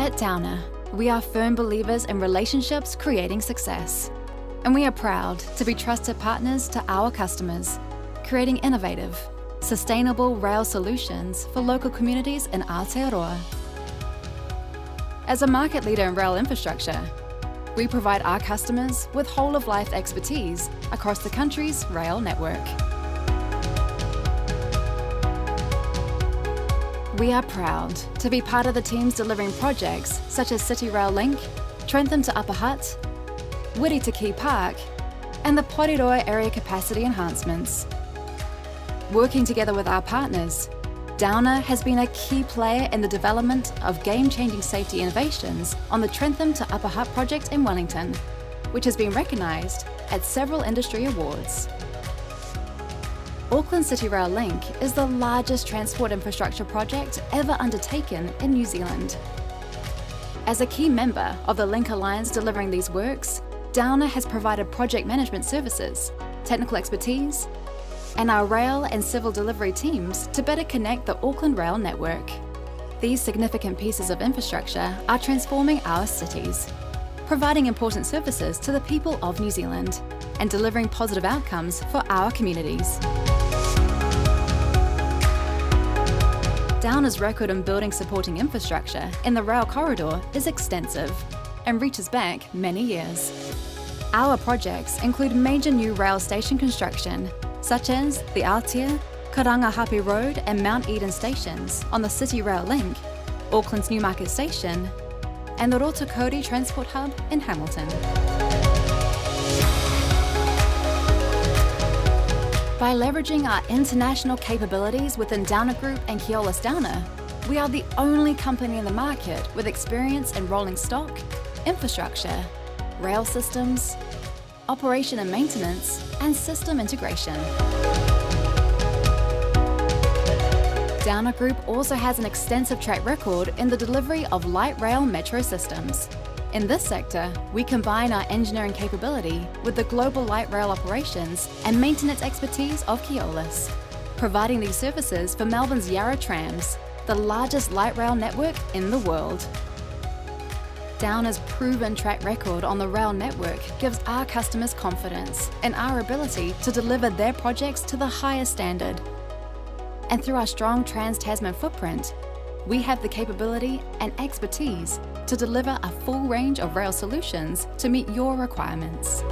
At Downer, we are firm believers in relationships creating success. And we are proud to be trusted partners to our customers, creating innovative, sustainable rail solutions for local communities in Aotearoa. As a market leader in rail infrastructure, we provide our customers with whole-of-life expertise across the country's rail network. We are proud to be part of the teams delivering projects such as City Rail Link, Trentham to Upper Hutt, Wiri to Key Park, and the Porirua area capacity enhancements. Working together with our partners, Downer has been a key player in the development of game-changing safety innovations on the Trentham to Upper Hutt project in Wellington, which has been recognised at several industry awards. Auckland City Rail Link is the largest transport infrastructure project ever undertaken in New Zealand. As a key member of the Link Alliance delivering these works, Downer has provided project management services, technical expertise, and our rail and civil delivery teams to better connect the Auckland rail network. These significant pieces of infrastructure are transforming our cities, providing important services to the people of New Zealand, and delivering positive outcomes for our communities. Downer's record in building supporting infrastructure in the rail corridor is extensive and reaches back many years. Our projects include major new rail station construction, such as the Aotea, Karangahape Road and Mount Eden stations on the City Rail Link, Auckland's Newmarket Station, and the Rotorua Transport Hub in Hamilton. By leveraging our international capabilities within Downer Group and Keolis Downer, we are the only company in the market with experience in rolling stock, infrastructure, rail systems, operation and maintenance, and system integration. Downer Group also has an extensive track record in the delivery of light rail metro systems. In this sector, we combine our engineering capability with the global light rail operations and maintenance expertise of Keolis, providing these services for Melbourne's Yarra Trams, the largest light rail network in the world. Downer's proven track record on the rail network gives our customers confidence in our ability to deliver their projects to the highest standard. And through our strong Trans-Tasman footprint, we have the capability and expertise to deliver a full range of rail solutions to meet your requirements.